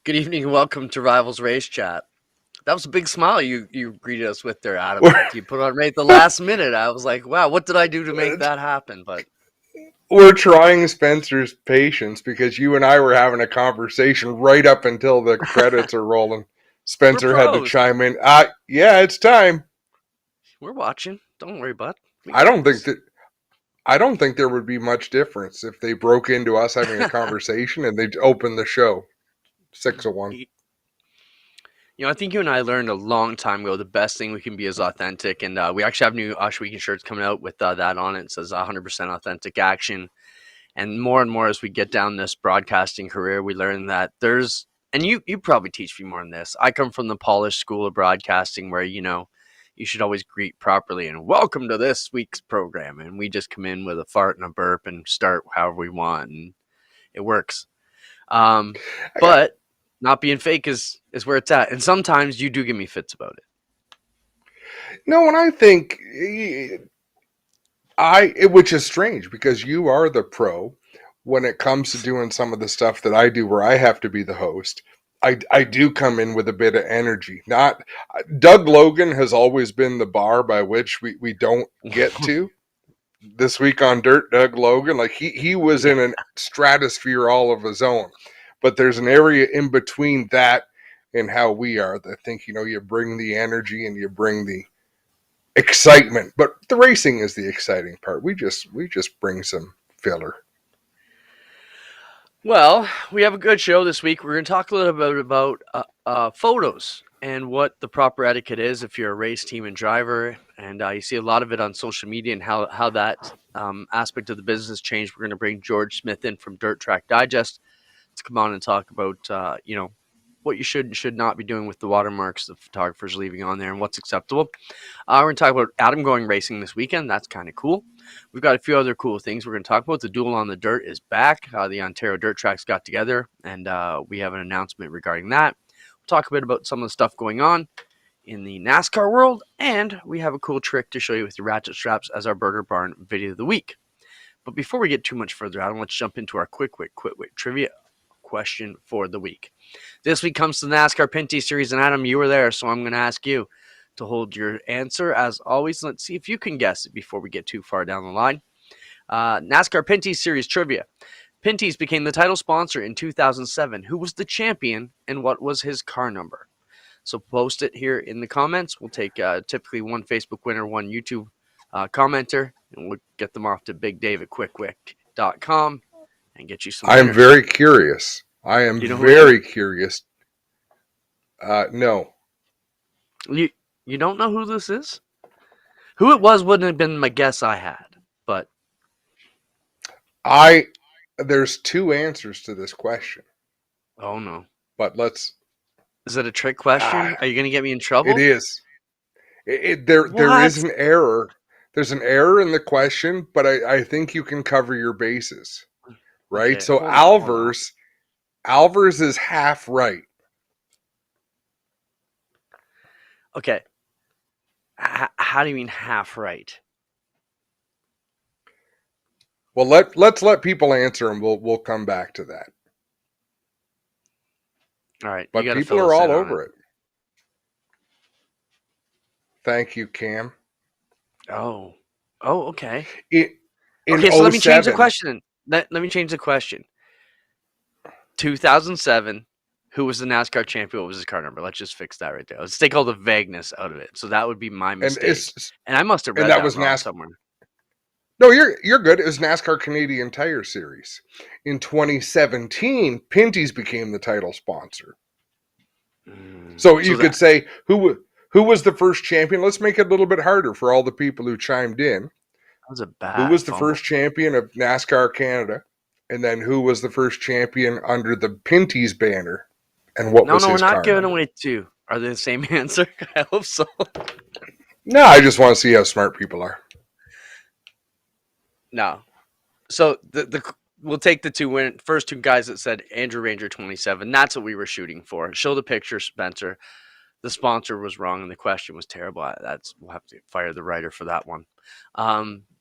Good evening and welcome to Rivalz Race Chat. That was a big smile you greeted us with there, Adam. We're, You put on right at the last minute. I was like, wow, what did I do to make that happen? But we're trying Spencer's patience because you and I were having a conversation right up until the credits are rolling. we're Spencer had to pros. chime in. Yeah, it's time. We're watching. Don't worry, bud. We I got don't think this. that I don't think there would be much difference if they broke into us having a conversation and they'd open the show 6-1. I think you and I learned a long time ago the best thing we can be is authentic. And we actually have new Osh Weekend shirts coming out with that on it. It says 100% authentic action. And more as we get down this broadcasting career, we learn that and you probably teach me more on this. I come from the polished school of broadcasting where, you should always greet properly and welcome to this week's program. And we just come in with a fart and a burp and start however we want. And it works. But not being fake is where it's at. And sometimes you do give me fits about it. No, and I think which is strange because you are the pro when it comes to doing some of the stuff that I do where I have to be the host. I do come in with a bit of energy. Not Doug Logan has always been the bar by which we don't get to. This week on Dirt, Doug Logan, like he was in a stratosphere all of his own. But there's an area in between that and how we are. I think you bring the energy and you bring the excitement, but the racing is the exciting part. We just bring some filler. Well, we have a good show this week. We're going to talk a little bit about photos and what the proper etiquette is if you're a race team and driver. And you see a lot of it on social media and how that aspect of the business changed. We're going to bring George Smith in from Dirt Track Digest to come on and talk about, what you should and should not be doing with the watermarks the photographer's leaving on there and what's acceptable. We're going to talk about Adam going racing this weekend. That's kind of cool. We've got a few other cool things we're going to talk about. The Duel on the Dirt is back. The Ontario Dirt Tracks got together, and we have an announcement regarding that. We'll talk a bit about some of the stuff going on in the NASCAR world, and we have a cool trick to show you with the ratchet straps as our Burger Barn video of the week. But before we get too much further, Adam, let's jump into our quick trivia question for the week. This week comes to the NASCAR Pinty Series, and Adam, you were there, so I'm going to ask you to hold your answer. As always, let's see if you can guess it before we get too far down the line. NASCAR Pinty Series trivia. Pinty's became the title sponsor in 2007. Who was the champion, and what was his car number? So post it here in the comments. We'll take typically one Facebook winner, one YouTube commenter, and we'll get them off to BigDavidQuickWick.com and get you some I'm winners. very curious. I am very curious. No. You don't know who this is? Who it was wouldn't have been my guess I had, but There's two answers to this question. oh no. But let's. Is it a trick question? Are you going to get me in trouble? It is. There is an error. There's an error in the question, but I think you can cover your bases. Right? Okay, so Alvers is half right. Okay. How do you mean half right? Well, let's let people answer, and we'll come back to that. All right, but people are all over it. Thank you, Cam. Oh, okay. Okay, so let me change the question. Let me change the question. 2007. Who was the NASCAR champion? What was his car number? Let's just fix that right there. Let's take all the vagueness out of it. So that would be my mistake. And I must have read that was wrong somewhere. No, you're good. It was NASCAR Canadian Tire Series. In 2017, Pinty's became the title sponsor. So you could say who was the first champion? Let's make it a little bit harder for all the people who chimed in. That was a bad. Who was the first champion of NASCAR Canada? And then who was the first champion under the Pinty's banner? And what was his car? No, we're not giving away two. Are they the same answer? I hope so. No, I just want to see how smart people are. No. So we'll take the first two guys that said Andrew Ranger 27. That's what we were shooting for. Show the picture, Spencer. The sponsor was wrong and the question was terrible. We'll have to fire the writer for that one.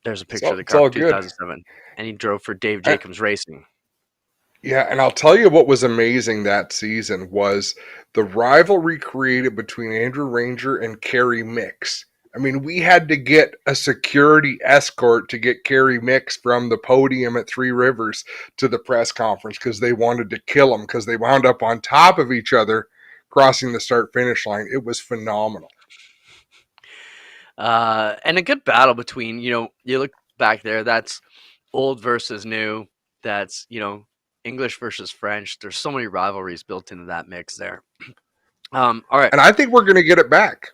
There's a picture of the car from 2007, and he drove for Dave Jacobs Racing. Yeah, and I'll tell you what was amazing that season was the rivalry created between Andrew Ranger and Kerry Mix. I mean, we had to get a security escort to get Kerry Mix from the podium at Three Rivers to the press conference because they wanted to kill him because they wound up on top of each other crossing the start finish line. It was phenomenal. And a good battle between, you look back there, that's old versus new. That's, English versus French. There's so many rivalries built into that mix there. All right. And I think we're going to get it back.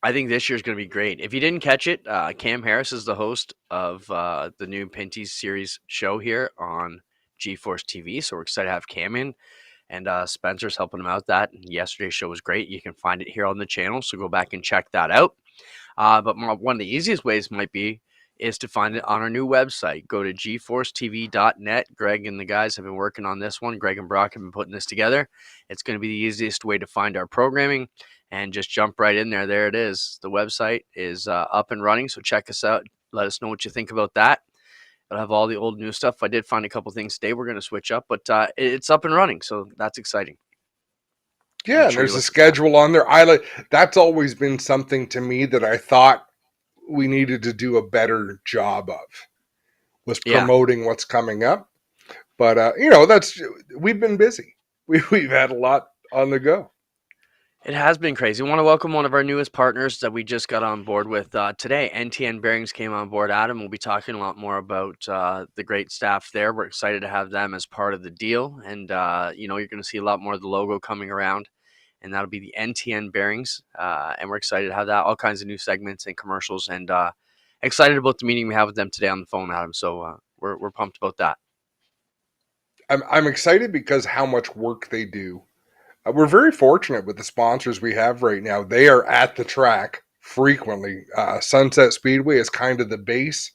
I think this year's going to be great. If you didn't catch it, Cam Harris is the host of the new Pinty's series show here on GeForce TV. So we're excited to have Cam in, and Spencer's helping him out. That yesterday's show was great. You can find it here on the channel, so go back and check that out. But one of the easiest ways might be is to find it on our new website. Go to geforcetv.net. Greg and the guys have been working on this one. Greg and Brock have been putting this together. It's going to be the easiest way to find our programming, and just jump right in there. There it is. The website is up and running, so check us out. Let us know what you think about that. It'll have all the old new stuff. I did find a couple things today we're going to switch up, but it's up and running, so that's exciting. Yeah, and there's a schedule on there. That's always been something to me that I thought we needed to do a better job of, was promoting what's coming up. But we've been busy. We've had a lot on the go. It has been crazy. I want to welcome one of our newest partners that we just got on board with today. NTN Bearings came on board. Adam will be talking a lot more about the great staff there. We're excited to have them as part of the deal. And, you're going to see a lot more of the logo coming around. And that'll be the NTN Bearings. And we're excited to have that. All kinds of new segments and commercials. And excited about the meeting we have with them today on the phone, Adam. So we're pumped about that. I'm excited because how much work they do. We're very fortunate with the sponsors we have right now. They are at the track frequently. Sunset Speedway is kind of the base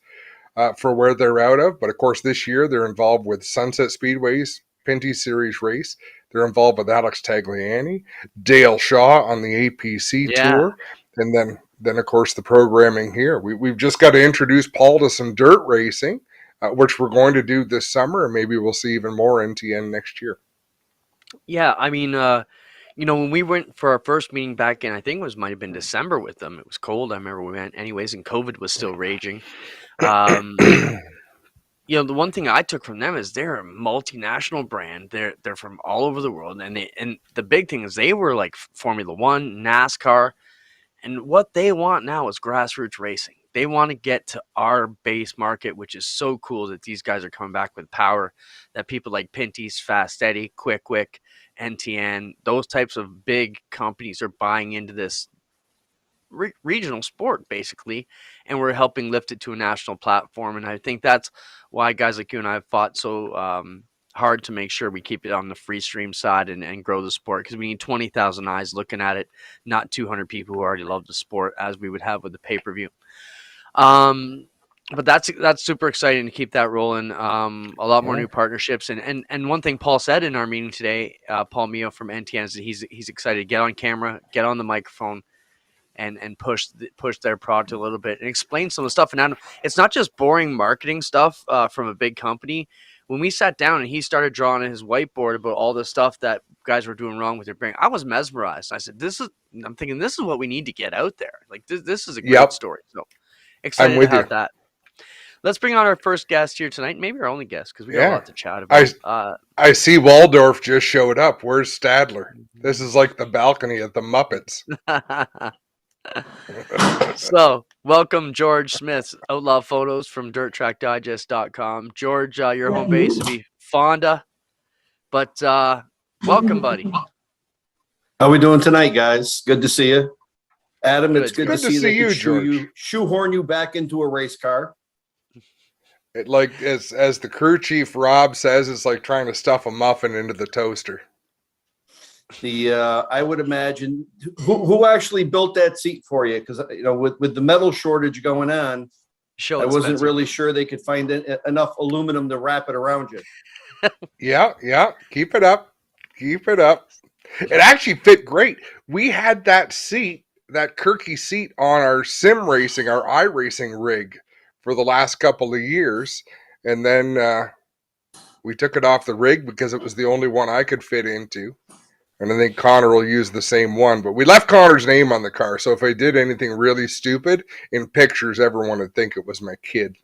for where they're out of. But of course, this year they're involved with Sunset Speedway's Pinty Series race. They're involved with Alex Tagliani, Dale Shaw on the APC tour, and then of course the programming here. We've just got to introduce Paul to some dirt racing, which we're going to do this summer, and maybe we'll see even more NTN next year. Yeah, I mean, when we went for our first meeting back in, I think might have been December with them. It was cold. I remember we went anyways, and COVID was still raging. The one thing I took from them is they're a multinational brand. They're from all over the world, and the big thing is they were like Formula One, NASCAR, and what they want now is grassroots racing. They want to get to our base market, which is so cool that these guys are coming back with power, that people like Pinty's, Fast Eddie, Quick Wick, NTN, those types of big companies are buying into this regional sport, basically, and we're helping lift it to a national platform. And I think that's why guys like you and I have fought so hard to make sure we keep it on the free stream side and grow the sport, because we need 20,000 eyes looking at it, not 200 people who already love the sport, as we would have with the pay-per-view. But that's super exciting to keep that rolling. A lot more new partnerships, and one thing Paul said in our meeting today, Paul Mio from NTN, is that he's excited to get on camera, get on the microphone, and push their product a little bit and explain some of the stuff. And it's not just boring marketing stuff from a big company. When we sat down and he started drawing on his whiteboard about all the stuff that guys were doing wrong with their brand, I was mesmerized. I said, I'm thinking this is what we need to get out there. Like this is a great story. So excited to have that. Let's bring on our first guest here tonight. Maybe our only guest, because we got a lot to chat about. I see Waldorf just showed up. Where's Stadler? This is like the balcony at the Muppets. So, welcome George Smith, Outlaw Photos from DirtTrackDigest.com. George, your home base would be Fonda, but welcome, buddy. How we doing tonight, guys? Good to see you. Adam, it's good to see you, George. Shoehorn you back into a race car. As the crew chief Rob says, it's like trying to stuff a muffin into the toaster. I would imagine who actually built that seat for you, because with the metal shortage going on, I wasn't really sure they could find enough aluminum to wrap it around you. Yeah, keep it up. It actually fit great. We had that seat, that Kirky seat, on our sim racing, our iRacing rig for the last couple of years, and then We took it off the rig because it was the only one I could fit into. And I think Connor will use the same one. But we left Connor's name on the car. So if I did anything really stupid in pictures, everyone would think it was my kid.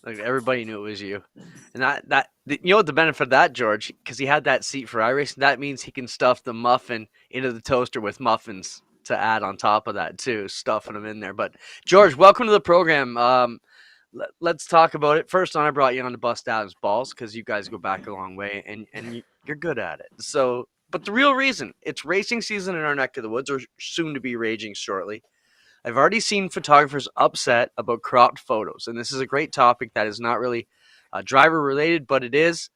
Like everybody knew it was you. And you know what the benefit of that, George? Because he had that seat for iRacing, that means he can stuff the muffin into the toaster with muffins to add on top of that too, stuffing them in there. But George, welcome to the program. Let's talk about it. First on, I brought you on to bust Adam's balls because you guys go back a long way and you're good at it. So, but the real reason, it's racing season in our neck of the woods, or soon to be raging shortly. I've already seen photographers upset about cropped photos, and this is a great topic that is not really driver related, but it is.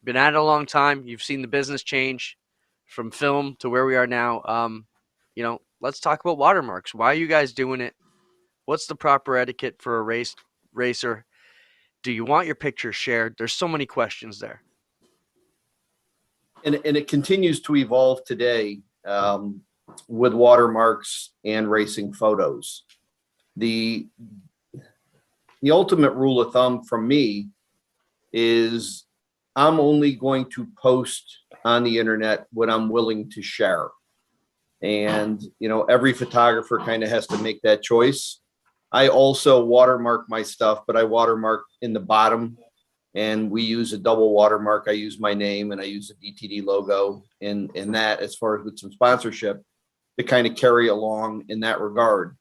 Been at it a long time. You've seen the business change from film to where we are now. Let's talk about watermarks. Why are you guys doing it? What's the proper etiquette for a racer? Do you want your picture shared? There's so many questions there. And it continues to evolve today with watermarks and racing photos. The ultimate rule of thumb from me is I'm only going to post on the internet what I'm willing to share. And, every photographer kind of has to make that choice. I also watermark my stuff, but I watermark in the bottom, and we use a double watermark. I use my name and I use the DTD logo in that, as far as with some sponsorship, to kind of carry along in that regard.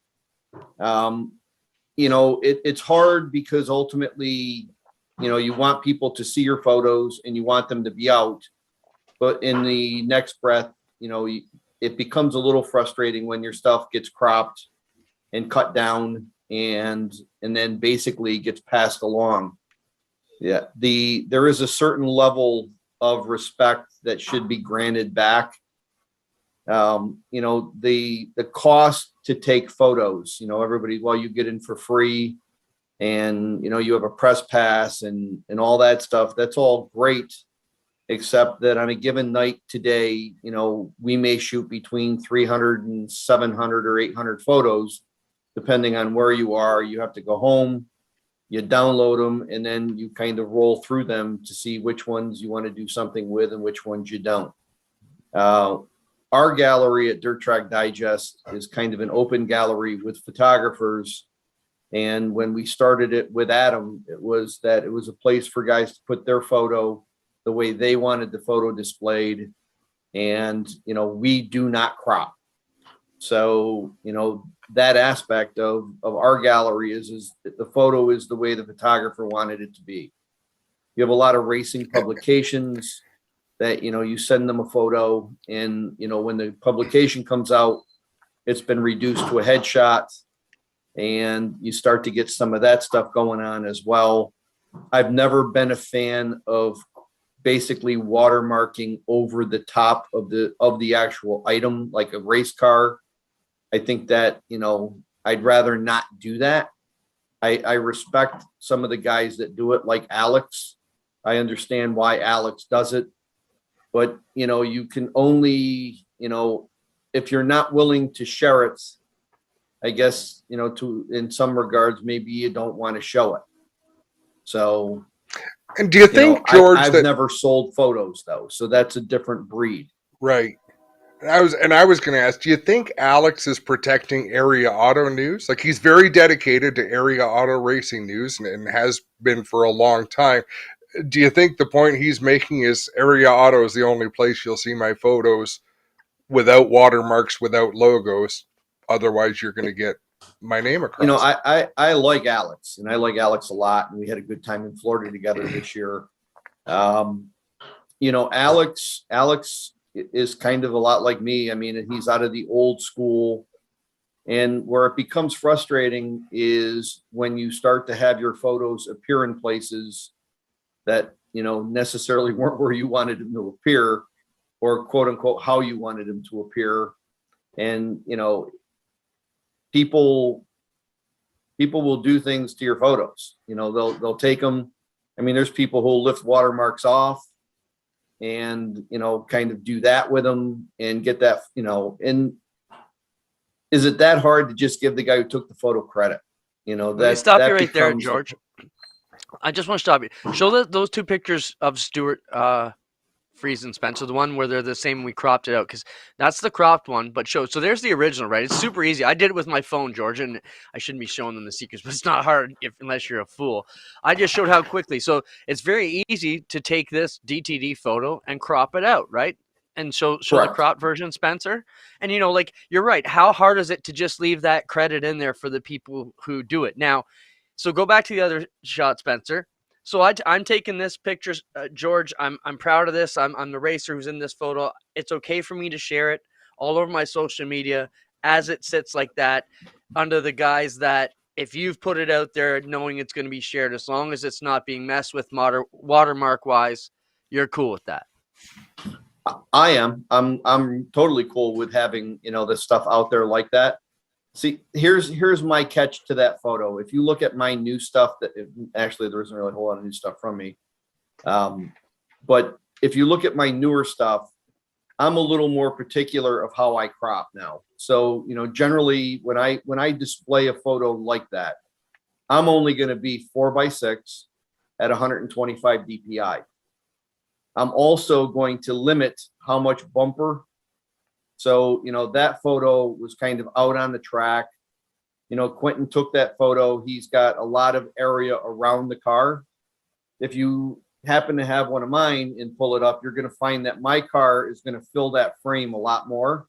It's hard because ultimately, you want people to see your photos and you want them to be out, but in the next breath, it becomes a little frustrating when your stuff gets cropped and cut down and then basically gets passed along. Yeah, there is a certain level of respect that should be granted back. The cost to take photos, everybody, you get in for free and, you have a press pass and all that stuff. That's all great, except that on a given night today, we may shoot between 300 and 700 or 800 photos, depending on where you are. You have to go home, you download them, and then you kind of roll through them to see which ones you want to do something with and which ones you don't. Our gallery at Dirt Track Digest is kind of an open gallery with photographers. And when we started it with Adam, it was a place for guys to put their photo the way they wanted the photo displayed. And, we do not crop. So, that aspect of our gallery is that the photo is the way the photographer wanted it to be. You have a lot of racing publications that, you send them a photo and, when the publication comes out, it's been reduced to a headshot and you start to get some of that stuff going on as well. I've never been a fan of basically watermarking over the top of the actual item, like a race car. I think that, I'd rather not do that. I respect some of the guys that do it, like Alex. I understand why Alex does it, but, you can only, if you're not willing to share it, I guess, in some regards, maybe you don't want to show it. So, and do you think, George, I've never sold photos though, so that's a different breed, right? I was going to ask, do you think Alex is protecting Area Auto News? Like, he's very dedicated to Area Auto Racing News and has been for a long time. Do you think the point he's making is Area Auto is the only place you'll see my photos without watermarks, without logos? Otherwise, you're going to get my name across. I like Alex, and I like Alex a lot, and we had a good time in Florida together this year. Alex is kind of a lot like me. I mean, he's out of the old school, and where it becomes frustrating is when you start to have your photos appear in places that, necessarily weren't where you wanted them to appear, or quote unquote, how you wanted them to appear. And, people will do things to your photos. They'll take them. I mean, there's people who'll lift watermarks off and, kind of do that with them and get that, and is it that hard to just give the guy who took the photo credit? Let me stop you right there, George. I just want to stop you. Show those two pictures of Stuart Freeze and Spencer, the one where they're the same. We cropped it out because that's the cropped one. But so there's the original, right? It's super easy. I did it with my phone, George, and I shouldn't be showing them the secrets, but it's not hard unless you're a fool. I just showed how quickly. So it's very easy to take this DTD photo and crop it out, right? And show the Correct. cropped version, Spencer. And like you're right. How hard is it to just leave that credit in there for the people who do it now? So go back to the other shot, Spencer. So I'm taking this picture, George. I'm proud of this. I'm the racer who's in this photo. It's okay for me to share it all over my social media as it sits like that, under the guise that if you've put it out there knowing it's going to be shared, as long as it's not being messed with watermark wise, you're cool with that. I am. I'm totally cool with having, this stuff out there like that. See, here's my catch to that photo. If you look at my new stuff, actually there isn't really a whole lot of new stuff from me. But if you look at my newer stuff, I'm a little more particular of how I crop now. So, generally when I display a photo like that, I'm only going to be 4:6 at 125 DPI. I'm also going to limit how much bumper. So, that photo was kind of out on the track. Quentin took that photo. He's got a lot of area around the car. If you happen to have one of mine and pull it up, you're going to find that my car is going to fill that frame a lot more.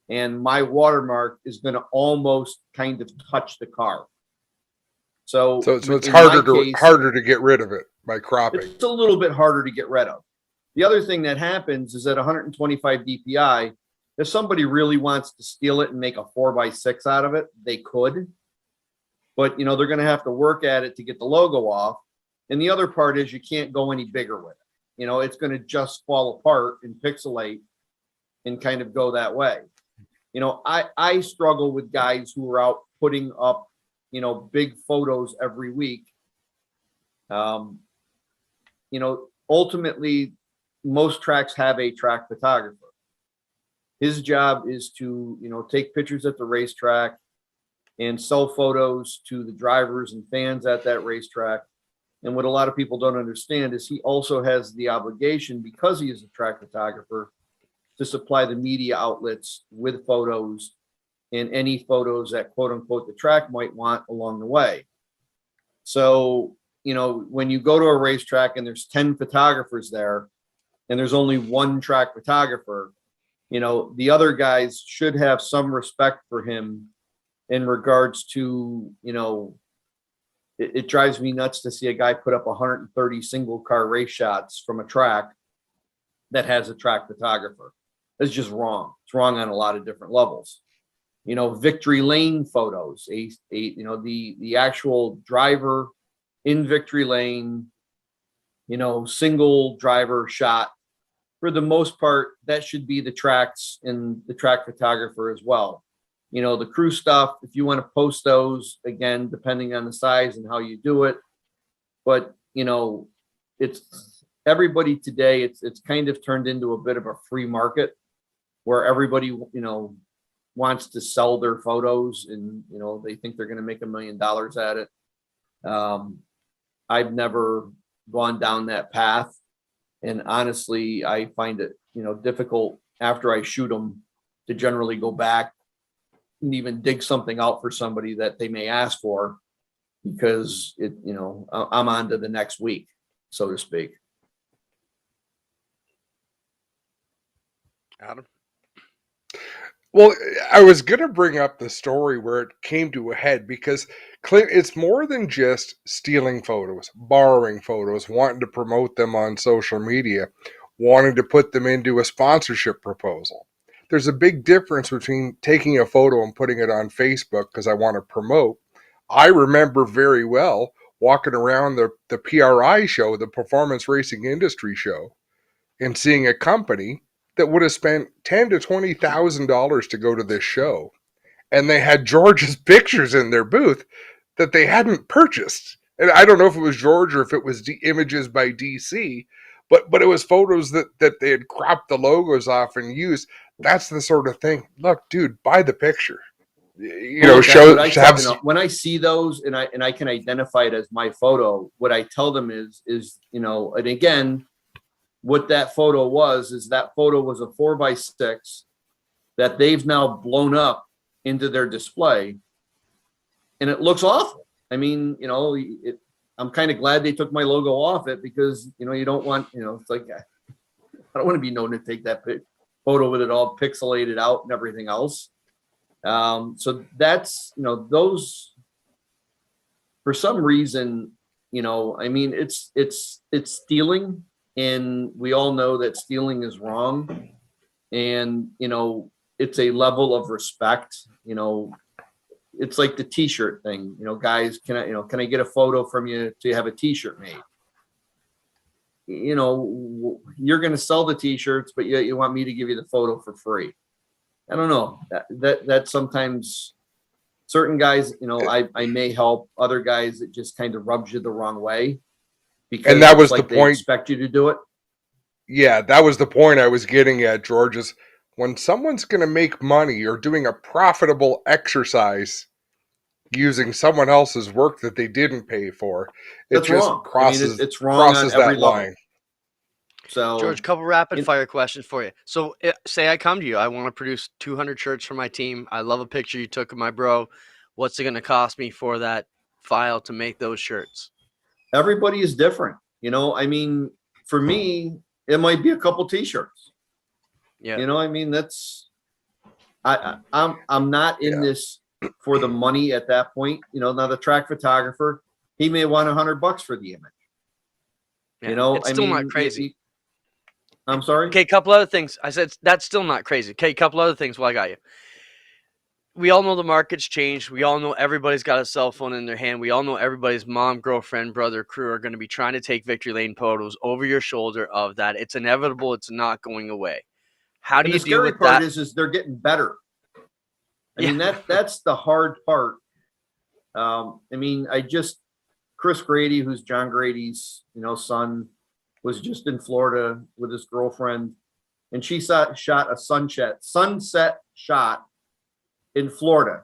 And my watermark is going to almost kind of touch the car. So it's harder to get rid of it by cropping. It's a little bit harder to get rid of. The other thing that happens is at 125 DPI, if somebody really wants to steal it and make a 4:6 out of it, they could. But, they're going to have to work at it to get the logo off. And the other part is you can't go any bigger with it. It's going to just fall apart and pixelate and kind of go that way. I struggle with guys who are out putting up, big photos every week. Ultimately, most tracks have a track photographer. His job is to, take pictures at the racetrack and sell photos to the drivers and fans at that racetrack. And what a lot of people don't understand is he also has the obligation, because he is a track photographer, to supply the media outlets with photos and any photos that quote unquote the track might want along the way. So, when you go to a racetrack and there's 10 photographers there and there's only one track photographer, the other guys should have some respect for him in regards to, it drives me nuts to see a guy put up 130 single car race shots from a track that has a track photographer. That's just wrong. It's wrong on a lot of different levels. Victory lane photos, the actual driver in victory lane, single driver shot. For the most part, that should be the tracks and the track photographer as well. The crew stuff, if you want to post those, again, depending on the size and how you do it. But, it's everybody today, it's kind of turned into a bit of a free market where everybody, wants to sell their photos and, they think they're going to make $1 million at it. I've never gone down that path. And honestly, I find it, difficult after I shoot them to generally go back and even dig something out for somebody that they may ask for, because I'm on to the next week, so to speak. Adam? Well, I was going to bring up the story where it came to a head, because Clint, it's more than just stealing photos, borrowing photos, wanting to promote them on social media, wanting to put them into a sponsorship proposal. There's a big difference between taking a photo and putting it on Facebook because I want to promote. I remember very well walking around the PRI show, the Performance Racing Industry Show, and seeing a company that would have spent $10,000 to $20,000 to go to this show, and they had George's pictures in their booth that they hadn't purchased. And I don't know if it was George or if it was images by DC, but it was photos that they had cropped the logos off and used. That's the sort of thing. Look, dude, buy the picture. you know, Well, show what I tell, have you know, when I see those and I can identify it as my photo, what I tell them is, you know, and again, what that photo was is that photo was a 4x6 that they've now blown up into their display, and it looks awful. I mean, you know, I'm kind of glad they took my logo off it, because, you know, you don't want, you know, it's like, I don't want to be known to take that photo with it all pixelated out and everything else. So that's, you know, those, for some reason, you know, I mean, it's stealing, and we all know that stealing is wrong. And, you know, it's a level of respect, you know. It's like the t-shirt thing, you know, guys, can I get a photo from you to have a t-shirt made? You know, you're going to sell the t-shirts, but you want me to give you the photo for free. I don't know, that sometimes certain guys, you know, I may help. Other guys, it just kind of rubs you the wrong way, because and that was like the they point. expect you to do it. Yeah, that was the point I was getting at, George, is when someone's going to make money or doing a profitable exercise using someone else's work that they didn't pay for, it That's just wrong. I mean, crosses it's wrong on every that level. line. So, George, couple rapid fire questions for you. So say I come to you, I want to produce 200 shirts for my team. I love a picture you took of my bro. What's it going to cost me for that file to make those shirts? everybody is different. You know, I mean, for me, it might be a couple t-shirts. Yeah. You know, I mean, that's, I'm not in Yeah. this for the money at that point. You know, now the track photographer, he may want $100 for the image. Yeah. You know, It's still not crazy. I'm sorry. Okay, a couple other things. I said that's still not crazy. Okay, a couple other things while I got you. We all know the market's changed. We all know everybody's got a cell phone in their hand. We all know everybody's mom, girlfriend, brother, crew are going to be trying to take victory lane photos over your shoulder of that. It's inevitable. It's not going away. How do And you the deal scary with part that? is they're getting better. I mean, Yeah. that's the hard part. I mean, Chris Grady, who's John Grady's, you know, son, was just in Florida with his girlfriend, and she shot a sunset shot in Florida,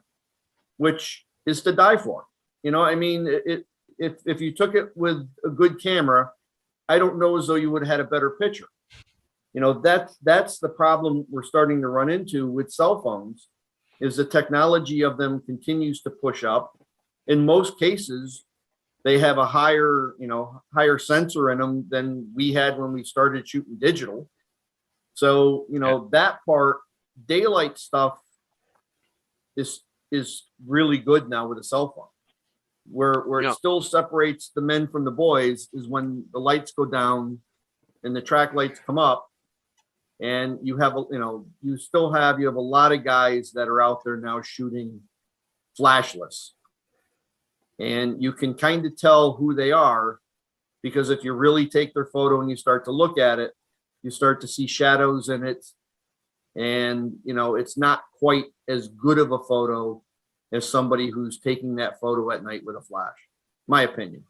which is to die for. You know, I mean, if you took it with a good camera, I don't know as though you would have had a better picture. You know, that's the problem we're starting to run into with cell phones, is the technology of them continues to push up. In most cases, they have a higher sensor in them than we had when we started shooting digital. So, you know, that part, daylight stuff is really good now with a cell phone. Where it still separates the men from the boys is when the lights go down and the track lights come up, and you have you have a lot of guys that are out there now shooting flashless, and you can kind of tell who they are, because if you really take their photo and you start to look at it, you start to see shadows in it, and you know, it's not quite as good of a photo as somebody who's taking that photo at night with a flash, my opinion.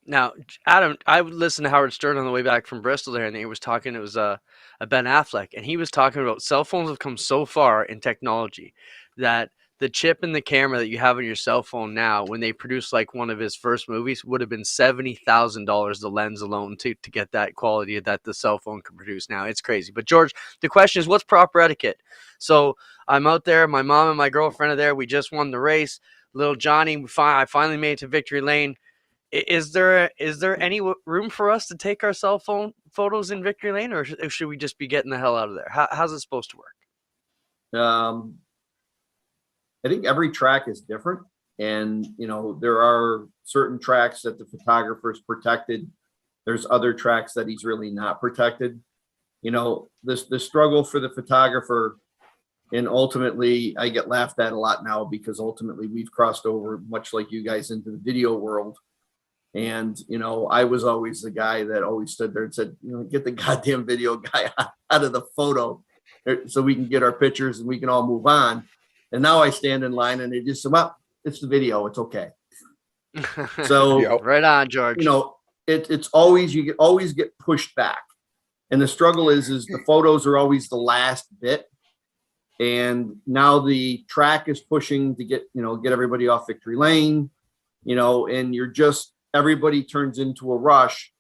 Now, Adam, I would listen to Howard Stern on the way back from Bristol there, and he was talking, it was a Ben Affleck, and he was talking about cell phones have come so far in technology that the chip in the camera that you have on your cell phone now, when they produced like one of his first movies, would have been $70,000 the lens alone to get that quality that the cell phone can produce now. It's crazy. But George, the question is, what's proper etiquette? So I'm out there, my mom and my girlfriend are there, we just won the race. Little Johnny, I finally made it to victory lane. Is there any room for us to take our cell phone photos in victory lane, or should we just be getting the hell out of there? How's it supposed to work? I think every track is different, and you know, there are certain tracks that the photographer's protected. There's other tracks that he's really not protected. You know, the struggle for the photographer, and ultimately I get laughed at a lot now, because ultimately we've crossed over, much like you guys, into the video world. And, you know, I was always the guy that always stood there and said, you know, get the goddamn video guy out of the photo so we can get our pictures and we can all move on. And now I stand in line and they just say, well, it's the video, it's okay. So right on, George. You know, it's always, you always get pushed back. And the struggle is the photos are always the last bit. And now the track is pushing to get everybody off victory lane, and everybody turns into a rush.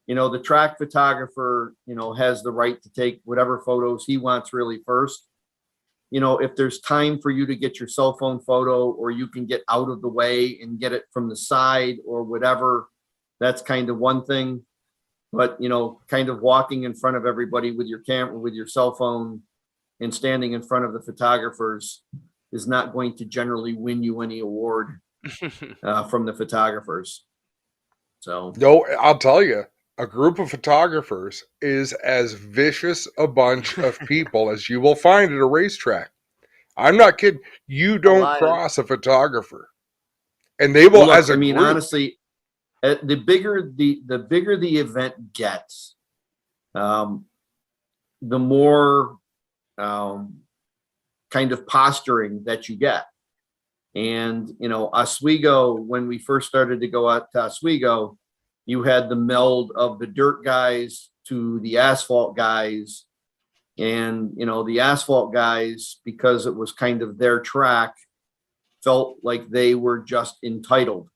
The track photographer, has the right to take whatever photos he wants really first. If there's time for you to get your cell phone photo, or you can get out of the way and get it from the side or whatever, that's kind of one thing. But, kind of walking in front of everybody with your camera, with your cell phone, and standing in front of the photographers is not going to generally win you any award from the photographers. So, No, I'll tell you, a group of photographers is as vicious a bunch of people as you will find at a racetrack. I'm not kidding. You don't cross a photographer, and they will, as a group. Honestly, the bigger the event gets, the more kind of posturing that you get. And, Oswego, when we first started to go out to Oswego, you had the meld of the dirt guys to the asphalt guys. And, the asphalt guys, because it was kind of their track, felt like they were just entitled.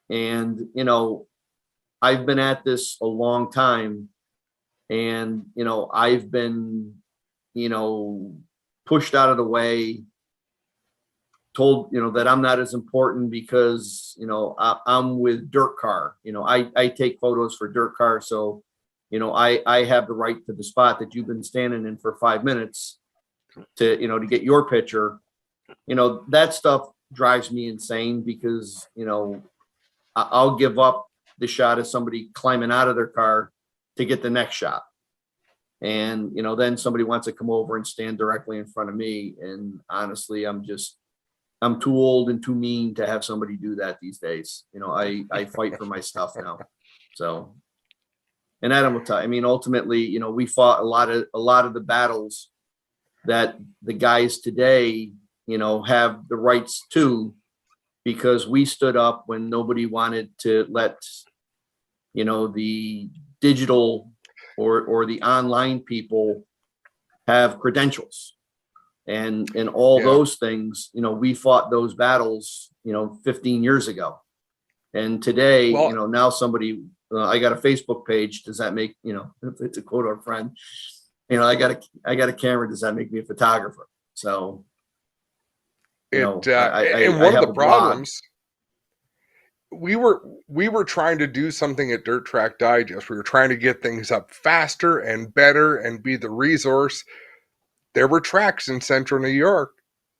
And, I've been at this a long time, and, I've been, pushed out of the way, told, that I'm not as important because, I'm with dirt car. I take photos for dirt car. So, I have the right to the spot that you've been standing in for 5 minutes to, to get your picture. That stuff drives me insane because, I'll give up the shot of somebody climbing out of their car to get the next shot. And, then somebody wants to come over and stand directly in front of me. And honestly, I'm too old and too mean to have somebody do that these days. I fight for my stuff now. So, and Adam will tell you, ultimately, we fought a lot of the battles that the guys today, have the rights to, because we stood up when nobody wanted to let, the digital or the online people have credentials and all those things. We fought those battles, 15 years ago. And today, now somebody, I got a Facebook page. Does that make, to quote our friend, I got a camera. Does that make me a photographer? So, and one of the problems, we were trying to do something at Dirt Track Digest. We were trying to get things up faster and better and be the resource. There were tracks in central New York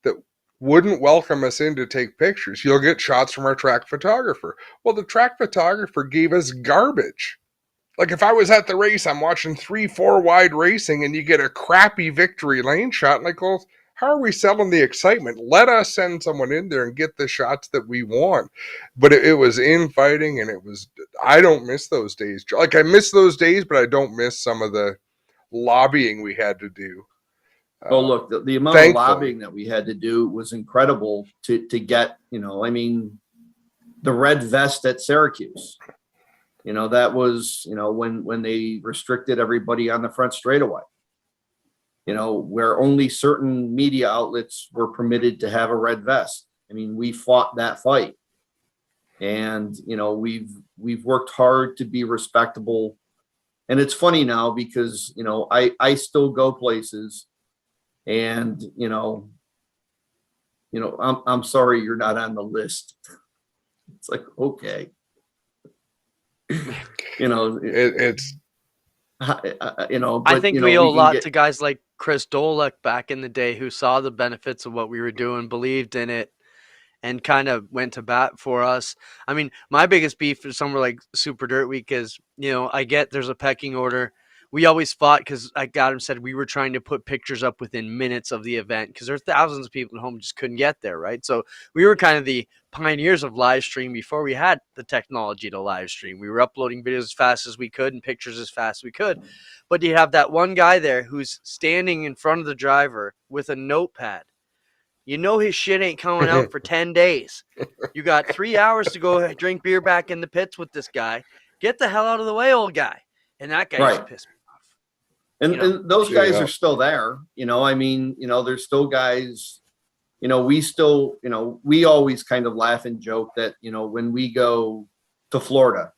that wouldn't welcome us in to take pictures. You'll get shots from our track photographer. Well, the track photographer gave us garbage. Like if I was at the race, I'm watching 3-4 wide racing and you get a crappy victory lane shot. Like, well, how are we selling the excitement? Let us send someone in there and get the shots that we want. But it was infighting, and I don't miss those days. Like I miss those days, but I don't miss some of the lobbying we had to do. Oh, look, the amount of lobbying that we had to do was incredible to get, the red vest at Syracuse. That was, when they restricted everybody on the front straightaway. Where only certain media outlets were permitted to have a red vest. We fought that fight. And, we've worked hard to be respectable. And it's funny now because, I still go places and, I'm sorry you're not on the list. It's like, okay. It's I think we owe a lot to guys like Chris Dolek back in the day who saw the benefits of what we were doing, believed in it, and kind of went to bat for us. My biggest beef for somewhere like Super Dirt Week is, I get there's a pecking order. We always fought because I got him said we were trying to put pictures up within minutes of the event because there's thousands of people at home just couldn't get there, right? So we were kind of the pioneers of live stream before we had the technology to live stream. We were uploading videos as fast as we could and pictures as fast as we could. But you have that one guy there who's standing in front of the driver with a notepad. His shit ain't coming out for 10 days. You got 3 hours to go drink beer back in the pits with this guy. Get the hell out of the way, old guy. And that guy just pissed me off. And those Yeah. guys are still there. I mean, there's still guys, we always kind of laugh and joke that, when we go to Florida,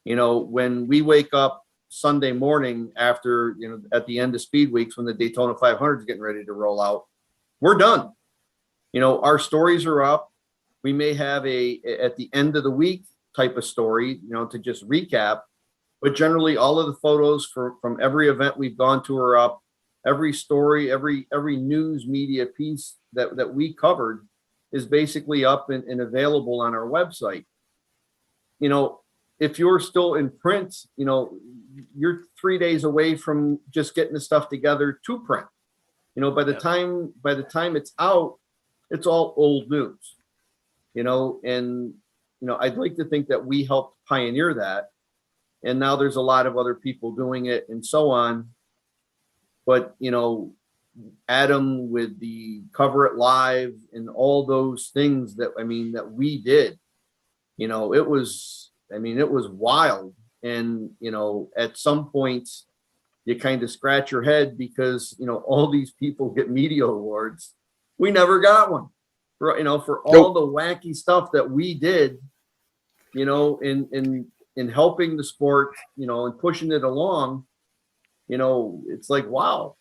when we wake up Sunday morning after, at the end of speed weeks, when the Daytona 500 is getting ready to roll out, we're done. Our stories are up. We may have at the end of the week type of story, to just recap, but generally all of the photos from every event we've gone to are up. Every story, every news media piece that we covered is basically up and available on our website. If you're still in print, you're 3 days away from just getting the stuff together to print. By the time it's out, it's all old news. And I'd like to think that we helped pioneer that. And now there's a lot of other people doing it and so on. But, Adam with the Cover It Live and all those things that we did, it was wild. And, at some points you kind of scratch your head because, all these people get media awards. We never got one for all the wacky stuff that we did, in helping the sport, and pushing it along. It's like, wow,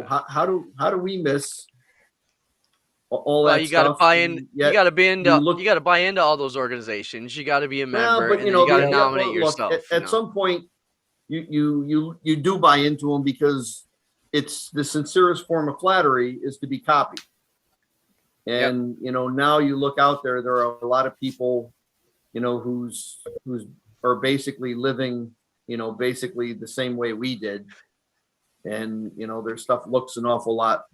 how do we miss all that you got to stuff? buy in. You got to be into. look- You got to buy into all those organizations. You got to be a Well, member, but and then you got to nominate look, yourself. At some point, you do buy into them because it's the sincerest form of flattery is to be copied. And now you look out there are a lot of people, who's are basically living, basically the same way we did. And, their stuff looks an awful lot,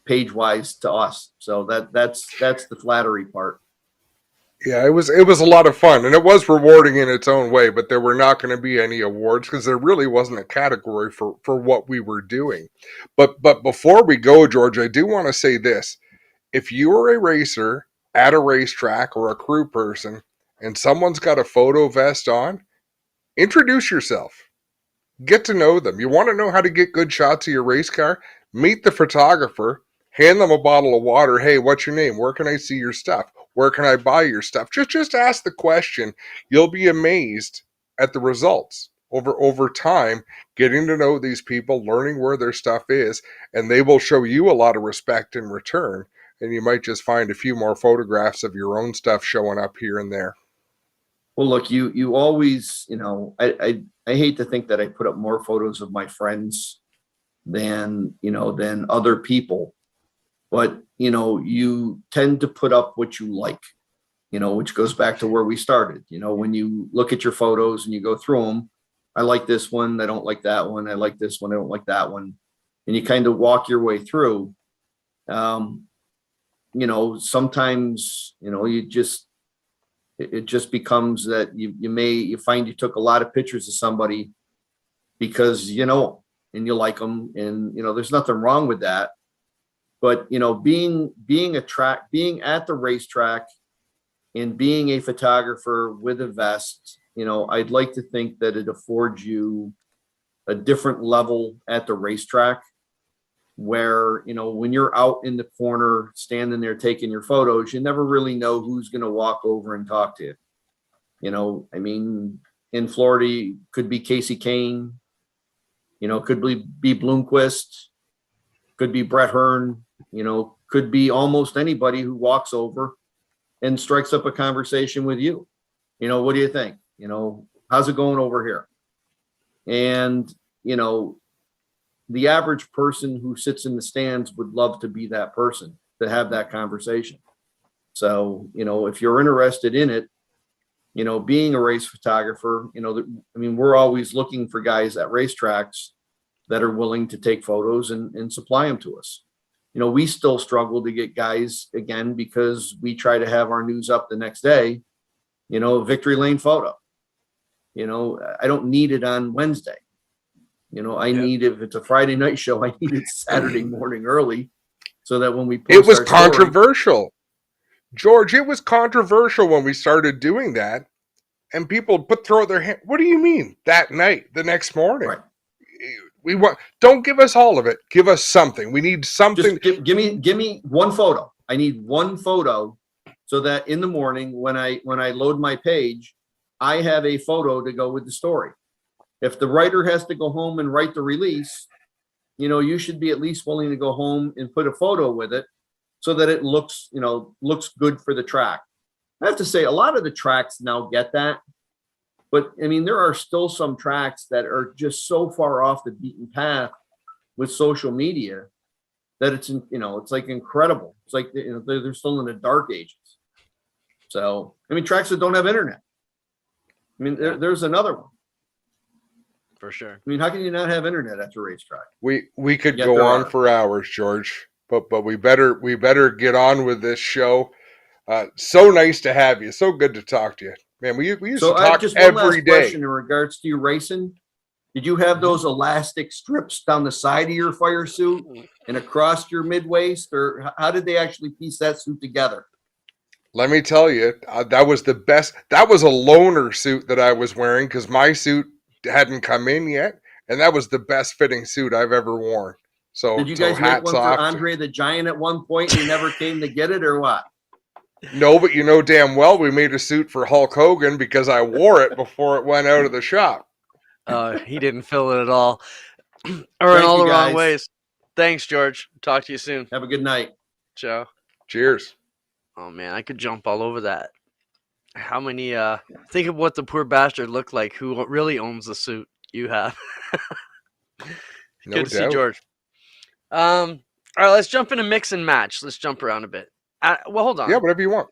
page wise to us. So that's the flattery part. Yeah, it was a lot of fun, and it was rewarding in its own way, but there were not going to be any awards because there really wasn't a category for what we were doing. But before we go, George, I do want to say this. If you are a racer at a racetrack or a crew person and someone's got a photo vest on, introduce yourself. Get to know them. You want to know how to get good shots of your race car? Meet the photographer, hand them a bottle of water. Hey, what's your name? Where can I see your stuff? Where can I buy your stuff? Just ask the question. You'll be amazed at the results over time, getting to know these people, learning where their stuff is, and they will show you a lot of respect in return. And you might just find a few more photographs of your own stuff showing up here and there. Well, look, you always, I hate to think that I put up more photos of my friends than other people, but, you tend to put up what you like, which goes back to where we started. When you look at your photos and you go through them, I like this one, I don't like that one. I like this one, I don't like that one. And you kind of walk your way through. Sometimes, it just becomes that you find you took a lot of pictures of somebody because, and you like them, and, there's nothing wrong with that. But, being at the racetrack and being a photographer with a vest, I'd like to think that it affords you a different level at the racetrack where, when you're out in the corner, standing there taking your photos, you never really know who's going to walk over and talk to you. In Florida, could be Casey Kane, could be Bloomquist, could be Brett Hearn, could be almost anybody who walks over and strikes up a conversation with you. What do you think? How's it going over here? And, the average person who sits in the stands would love to be that person, to have that conversation. So, if you're interested in it, being a race photographer, we're always looking for guys at racetracks that are willing to take photos and supply them to us. We still struggle to get guys, again, because we try to have our news up the next day, victory lane photo. I don't need it on Wednesday. I need, if it's a Friday night show, I need it Saturday morning early so that when we post It was our story, controversial. George, it was controversial when we started doing that, and people throw their hand. What do you mean that night, the next morning? Right. We want. Don't give us all of it. Give us something. We need something. Just give me one photo. I need one photo so that in the morning when I load my page, I have a photo to go with the story. If the writer has to go home and write the release, you should be at least willing to go home and put a photo with it so that it looks good for the track. I have to say, a lot of the tracks now get that. But I mean, there are still some tracks that are just so far off the beaten path with social media that it's like incredible. It's like they're still in the dark ages. So I mean, tracks that don't have internet. I mean, there's another one. For sure. I mean, how can you not have internet at the racetrack? We could go on for hours, George, but we better get on with this show. So nice to have you. So good to talk to you, man. We used to talk just every one last day. Question in regards to you racing. Did you have those elastic strips down the side of your fire suit and across your mid waist, or how did they actually piece that suit together? Let me tell you, that was the best. That was a loaner suit that I was wearing because my suit hadn't come in yet, and that was the best fitting suit I've ever worn. So did you guys make one for Andre the Giant at one point? And he never came to get it, or what? No, but damn well we made a suit for Hulk Hogan because I wore it before it went out of the shop. He didn't fill it at all, or in all the wrong ways. Thanks, George. Talk to you soon. Have a good night. Ciao. Cheers. Oh man, I could jump all over that. How many? Think of what the poor bastard looked like who really owns the suit you have. Good to see George. All right, let's jump into mix and match. Let's jump around a bit. Well, hold on. Yeah, whatever you want.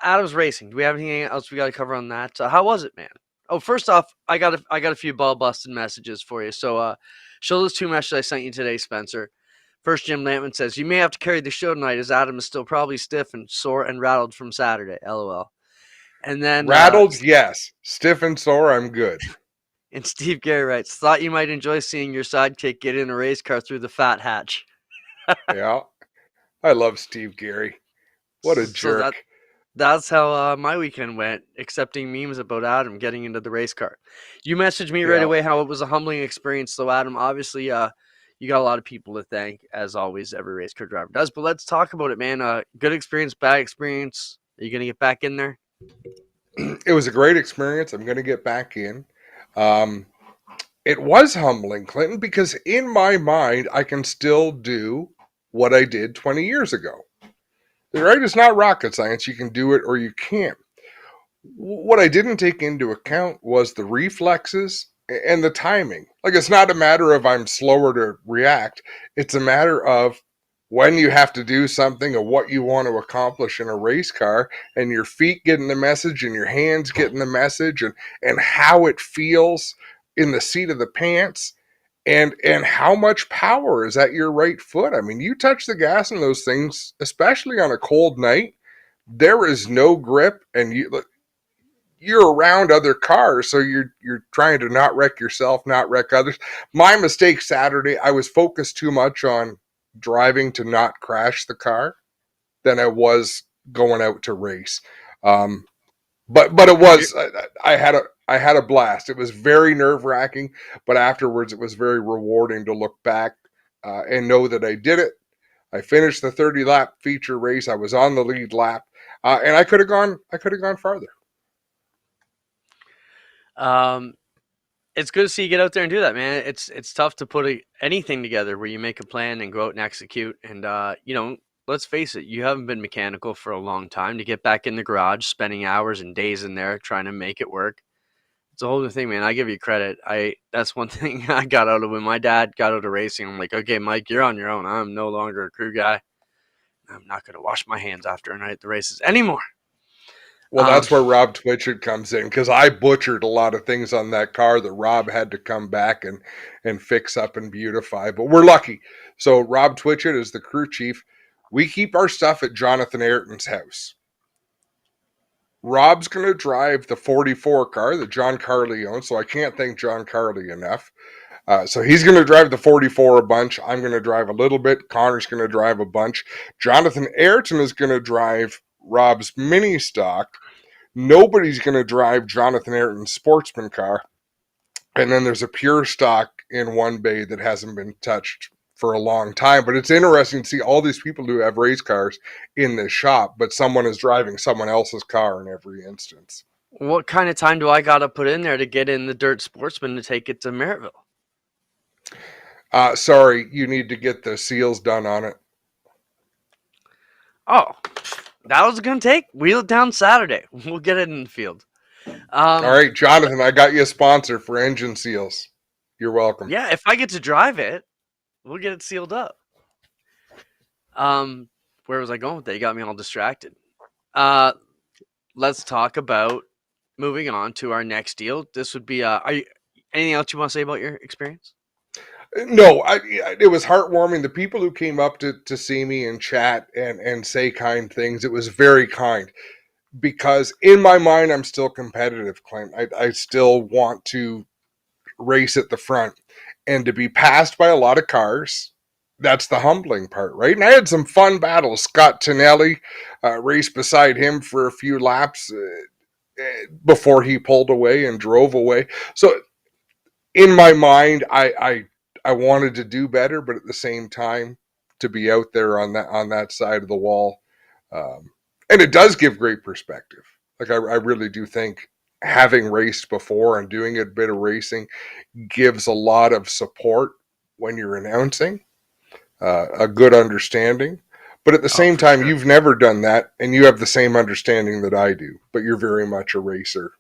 Adam's Racing. Do we have anything else we got to cover on that? How was it, man? Oh, first off, I got a few ball busted messages for you. So, show those 2 messages I sent you today, Spencer. First, Jim Lampman says, you may have to carry the show tonight as Adam is still probably stiff and sore and rattled from Saturday. LOL. And then rattled, yes. Stiff and sore, I'm good. And Steve Gary writes, thought you might enjoy seeing your sidekick get in a race car through the fat hatch. Yeah. I love Steve Gary. What a jerk. That's how my weekend went, accepting memes about Adam getting into the race car. You messaged me right away how it was a humbling experience. So, Adam, obviously, you got a lot of people to thank, as always, every race car driver does. But let's talk about it, man. Good experience, bad experience. Are you going to get back in there? It was a great experience. I'm going to get back in. It was humbling, Clinton, because in my mind, I can still do what I did 20 years ago. Right? It's not rocket science. You can do it or you can't. What I didn't take into account was the reflexes and the timing. Like, it's not a matter of I'm slower to react. It's a matter of when you have to do something or what you want to accomplish in a race car, and your feet getting the message and your hands getting the message, and how it feels in the seat of the pants. And how much power is at your right foot? I mean, you touch the gas in those things, especially on a cold night, there is no grip, and you're around other cars, so you're trying to not wreck yourself, not wreck others. My mistake Saturday, I was focused too much on driving to not crash the car than I was going out to race. But it was, I had a blast. It was very nerve-wracking, but afterwards it was very rewarding to look back and know that I did it. I finished the 30-lap feature race. I was on the lead lap, and I could have gone farther. It's good to see you get out there and do that, man. It's tough to put anything together where you make a plan and go out and execute. And let's face it, you haven't been mechanical for a long time. To get back in the garage, spending hours and days in there trying to make it work, it's a whole new thing, man. I give you credit. That's one thing I got out of when my dad got out of racing. I'm like, okay, Mike, you're on your own. I'm no longer a crew guy. I'm not going to wash my hands after a night at the races anymore. Well, that's where Rob Twitchett comes in, because I butchered a lot of things on that car that Rob had to come back and fix up and beautify. But we're lucky. So Rob Twitchett is the crew chief. We keep our stuff at Jonathan Ayrton's house. Rob's going to drive the 44 car that John Carley owns, so I can't thank John Carley enough. So he's going to drive the 44 a bunch. I'm going to drive a little bit. Connor's going to drive a bunch. Jonathan Ayrton is going to drive Rob's mini stock. Nobody's going to drive Jonathan Ayrton's sportsman car. and then there's a pure stock in one bay that hasn't been touched for a long time. But it's interesting to see all these people who have race cars in this shop, but someone is driving someone else's car in every instance. What kind of time do I got to put in there to get in the Dirt Sportsman to take it to Merrittville? Sorry, you need to get the seals done on it. Oh, that was going to take. Wheel it down Saturday. We'll get it in the field. All right, Jonathan, I got you a sponsor for engine seals. You're welcome. Yeah, if I get to drive it, we'll get it sealed up. Where was I going with that? You got me all distracted. Let's talk about moving on to our next deal. This would be anything else you want to say about your experience? No, it was heartwarming. The people who came up to see me and chat and say kind things, it was very kind. Because in my mind, I'm still competitive, Clint. I still want to race at the front. And to be passed by a lot of cars, that's the humbling part, right? And I had some fun battles. Scott Tonelli raced beside him for a few laps before he pulled away and drove away. So in my mind, I wanted to do better, but at the same time, to be out there on that side of the wall, and it does give great perspective. Like I really do think having raced before and doing a bit of racing gives a lot of support when you're announcing, a good understanding. But at the same time, sure. You've never done that, and you have the same understanding that I do. But you're very much a racer.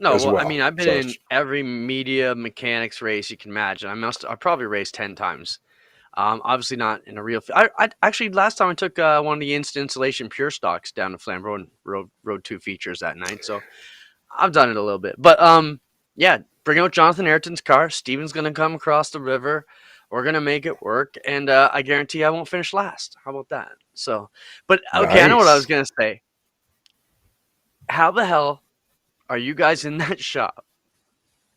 No, as well. I mean, I've been in every media mechanics race you can imagine. I probably raced 10 times. Obviously not in a real. I actually last time I took one of the instant installation pure stocks down to Flambeau and rode 2 features that night. So I've done it a little bit. But yeah, bring out Jonathan Ayrton's car. Steven's gonna come across the river. We're gonna make it work, and I guarantee I won't finish last. How about that? So, but okay, I know what I was gonna say. How the hell are you guys in that shop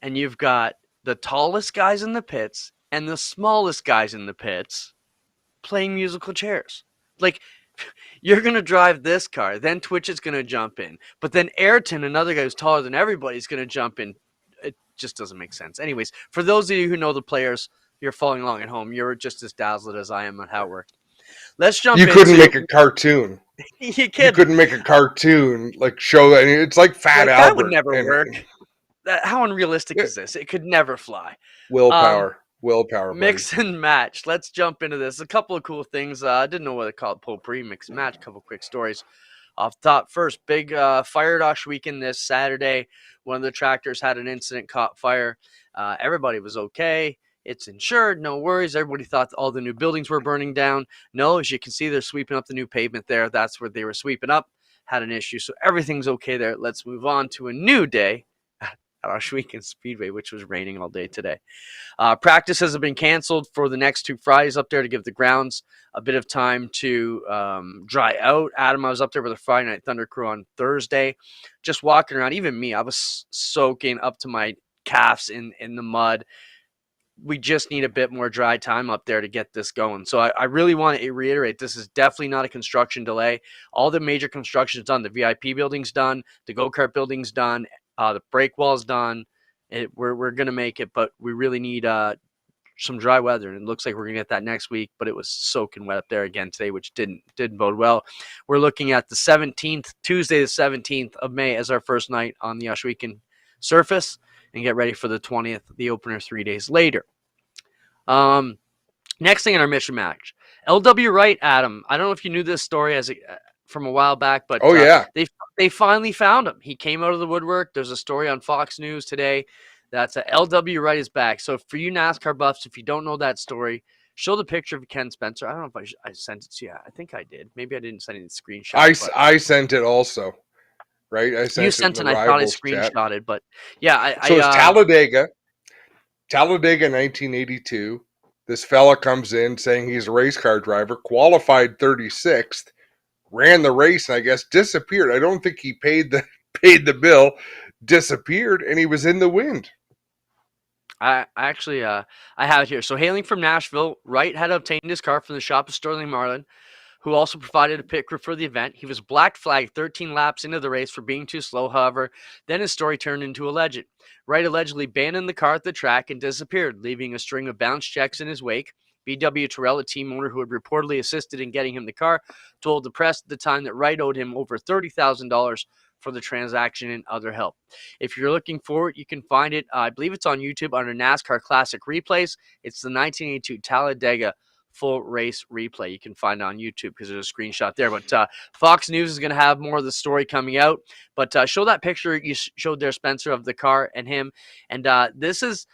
and you've got the tallest guys in the pits and the smallest guys in the pits playing musical chairs? Like, you're going to drive this car, then Twitch is going to jump in, but then Ayrton, another guy who's taller than everybody, is going to jump in. It just doesn't make sense. Anyways, for those of you who know the players, you're following along at home, you're just as dazzled as I am on how it worked. Let's jump in. You couldn't make a cartoon. You couldn't make a cartoon like show that. It's like Fat Albert. That would never work. How unrealistic is this? It could never fly. Willpower, mix and match. Let's jump into this. A couple of cool things. I didn't know what they call it, potpourri, mix and match. A couple of quick stories off the top. First, big fire at Ohsweken this Saturday. One of the tractors had an incident, caught fire. Everybody was okay. It's insured, no worries. Everybody thought all the new buildings were burning down. No, as you can see, they're sweeping up the new pavement there. That's where they were sweeping up. Had an issue, so everything's okay there. Let's move on to a new day at Ohsweken Speedway, which was raining all day today. Practices have been canceled for the next 2 Fridays up there to give the grounds a bit of time to dry out. Adam, I was up there with the Friday Night Thunder crew on Thursday, just walking around. Even me, I was soaking up to my calves in the mud. We just need a bit more dry time up there to get this going. So I really want to reiterate, this is definitely not a construction delay. All the major construction is done. The VIP building's done. The go-kart building's done. The break wall's done. We're going to make it, but we really need some dry weather. And it looks like we're going to get that next week, but it was soaking wet up there again today, which didn't bode well. We're looking at the 17th, Tuesday the 17th of May as our first night on the Ohsweken surface, and get ready for the 20th, the opener 3 days later. Next thing in our mission match, LW Wright, Adam. I don't know if you knew this story from a while back, but yeah, they finally found him. He came out of the woodwork. There's a story on Fox News today that's LW Wright is back. So for you NASCAR buffs, if you don't know that story, show the picture of Ken Spencer. I don't know if I sent it to you. I think I did. Maybe I didn't send any screenshot. I sent it also. Right, I sent you sent it. And I thought I screenshotted, chat. But yeah, So it's Talladega, 1982. This fella comes in saying he's a race car driver, qualified 36th, ran the race, and I guess disappeared. I don't think he paid the bill, disappeared, and he was in the wind. I have it here. So hailing from Nashville, Wright had obtained his car from the shop of Sterling Marlin who also provided a pit crew for the event. He was black flagged 13 laps into the race for being too slow. However, then his story turned into a legend. Wright allegedly abandoned the car at the track and disappeared, leaving a string of bounce checks in his wake. BW Terrell, a team owner who had reportedly assisted in getting him the car, told the press at the time that Wright owed him over $30,000 for the transaction and other help. If you're looking for it, you can find it. I believe it's on YouTube under NASCAR Classic Replays. It's the 1982 Talladega full race replay. You can find it on YouTube because there's a screenshot there. But Fox News is going to have more of the story coming out. But show that picture you showed there, Spencer, of the car and him. And this is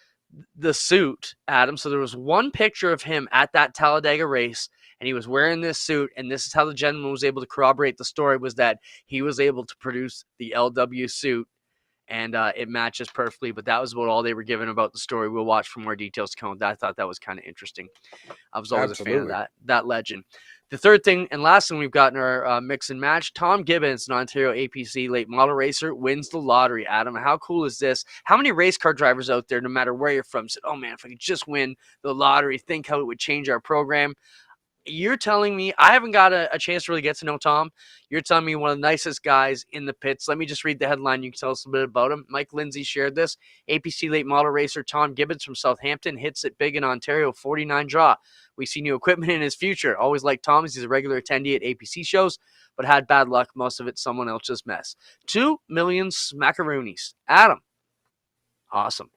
the suit, Adam. So there was one picture of him at that Talladega race, and he was wearing this suit. And this is how the gentleman was able to corroborate the story, was that he was able to produce the LW suit, and it matches perfectly. But that was about all they were given about the story. We'll watch for more details to come. I thought that was kind of interesting. I was always a fan of that legend. The third thing and last thing we've got in our mix and match, Tom Gibbons, an Ontario APC late model racer, wins the lottery. Adam, how cool is this? How many race car drivers out there, no matter where you're from, said, oh man, if I could just win the lottery, think how it would change our program? You're telling me, I haven't got a chance to really get to know Tom. You're telling me one of the nicest guys in the pits. Let me just read the headline. You can tell us a bit about him. Mike Lindsay shared this. APC late model racer Tom Gibbons from Southampton hits it big in Ontario, 49 draw. We see new equipment in his future. Always liked Tom. He's a regular attendee at APC shows, but had bad luck. Most of it someone else's mess. 2 million smackaroonies. Adam. Awesome.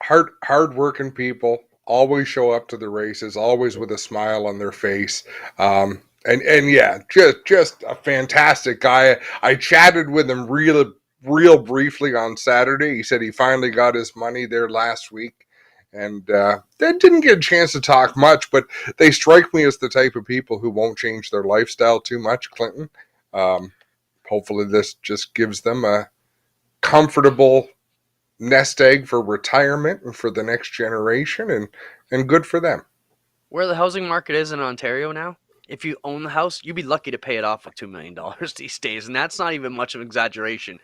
Hard-working people. Always show up to the races, always with a smile on their face. And yeah, just a fantastic guy. I chatted with him real briefly on Saturday. He said he finally got his money there last week. And they didn't get a chance to talk much, but they strike me as the type of people who won't change their lifestyle too much, Clinton. Hopefully this just gives them a comfortable nest egg for retirement and for the next generation, and good for them. Where the housing market is in Ontario now, if you own the house, you'd be lucky to pay it off with $2 million these days, and that's not even much of an exaggeration.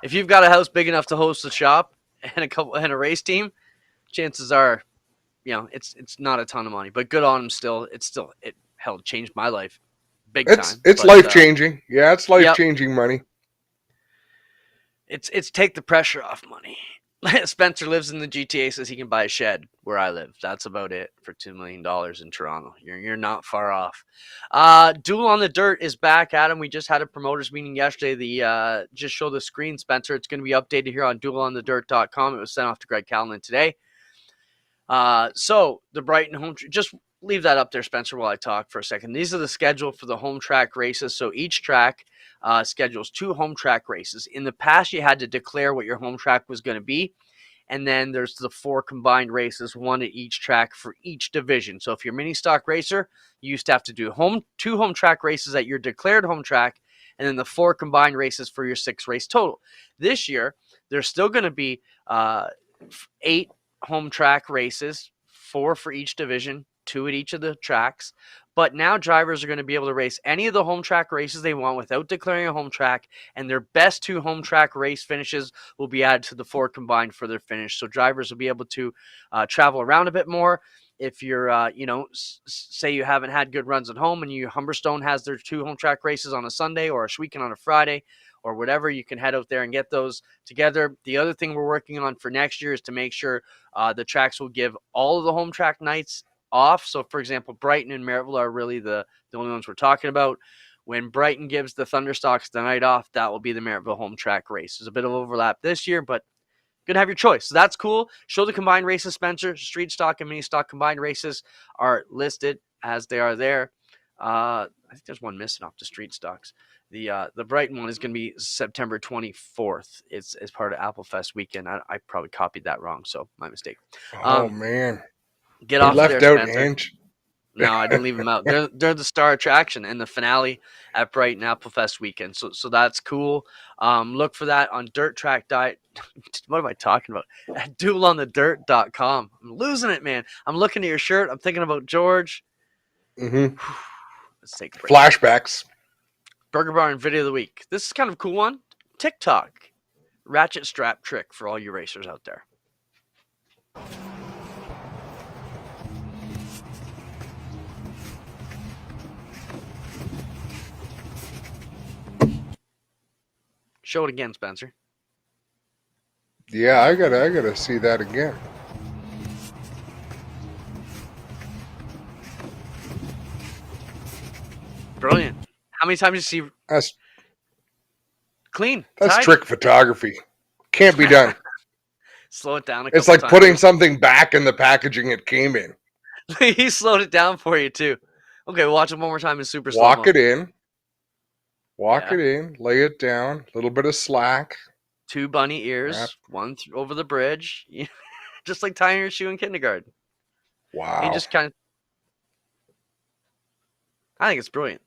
If you've got a house big enough to host a shop and a race team, chances are, it's not a ton of money, but good on them still. It changed my life big time. It's life changing. Yeah, it's life changing money. It's take the pressure off money. Spencer lives in the GTA, says he can buy a shed where I live. That's about it for $2 million in Toronto. You're not far off. Duel on the Dirt is back, Adam. We just had a promoters meeting yesterday. Just show the screen, Spencer. It's going to be updated here on duelonthedirt.com. It was sent off to Greg Callanan today. So the Brighton home, just leave that up there, Spencer, while I talk for a second. These are the schedule for the home track races. So each track schedules 2 home track races. In the past, you had to declare what your home track was going to be. And then there's the 4 combined races, 1 at each track for each division. So if you're a mini stock racer, you used to have to do 2 home track races at your declared home track, and then the 4 combined races for your 6 race total. This year, there's still going to be 8 home track races, 4 for each division, 2 at each of the tracks. But now drivers are going to be able to race any of the home track races they want without declaring a home track, and their best 2 home track race finishes will be added to the 4 combined for their finish. So drivers will be able to travel around a bit more. If you're, say you haven't had good runs at home and Humberstone has their 2 home track races on a Sunday or a Schweeken on a Friday or whatever, you can head out there and get those together. The other thing we're working on for next year is to make sure the tracks will give all of the home track nights off. So, for example, Brighton and Merrittville are really the only ones we're talking about. When Brighton gives the Thunderstocks the night off, that will be the Merrittville home track race. There's a bit of overlap this year, but good to have your choice. So that's cool. Show the combined races, Spencer. Street stock and mini stock combined races are listed as they are there. I think there's one missing off the street stocks. The Brighton one is going to be September 24th. It's part of Applefest weekend. I probably copied that wrong, so my mistake. Oh, man. Get off left there, out Spencer. Ange. No, I didn't leave them out. They're the star attraction and the finale at Brighton Applefest weekend. So that's cool. Look for that on Dirt Track Diet. What am I talking about? At duelonthedirt.com. I'm losing it, man. I'm looking at your shirt. I'm thinking about George. Mm-hmm. Let's take a break. Flashbacks. Burger Barn video of the week. This is kind of a cool one. TikTok. Ratchet strap trick for all you racers out there. Show it again, Spencer. Yeah, I gotta see that again. Brilliant. How many times did you see That's clean? that's Tidy. trick photography. Can't be done. Slow it down a It's couple like times. putting something back in the packaging it came in. He slowed it down for you too. Okay, we'll watch it one more time in super slow Walk mo. it in. Walk Yeah. it in. Lay it down. A little bit of slack. 2 bunny Wrap. ears, one over the bridge, just like tying your shoe in kindergarten. And you Wow. just kind of, I think it's brilliant.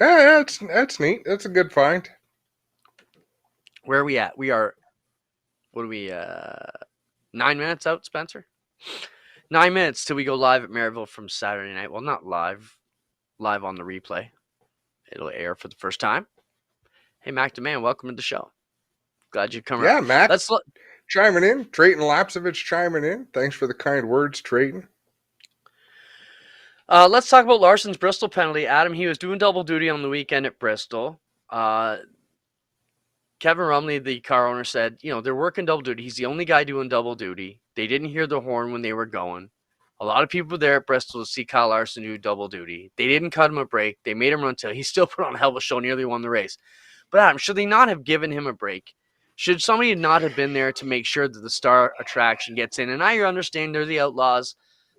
Yeah, that's neat. That's a good find. Where are we at? We are, what are we, 9 minutes out, Spencer? 9 minutes till we go live at Maryville from Saturday night. Well, not live on the replay. It'll air for the first time. Hey, Mac DeMan, welcome to the show. Glad you come Yeah, around. Mac Let's look. chiming in. Trayton Lapsevich chiming in. Thanks for the kind words, Trayton. Let's talk about Larson's Bristol penalty. Adam, he was doing double duty on the weekend at Bristol. Kevin Rumley, the car owner, said, they're working double duty. He's the only guy doing double duty. They didn't hear the horn when they were going. A lot of people were there at Bristol to see Kyle Larson do double duty. They didn't cut him a break. They made him run till he still put on a hell of a show, nearly won the race. But Adam, should they not have given him a break? Should somebody not have been there to make sure that the star attraction gets in? And I understand they're the outlaws,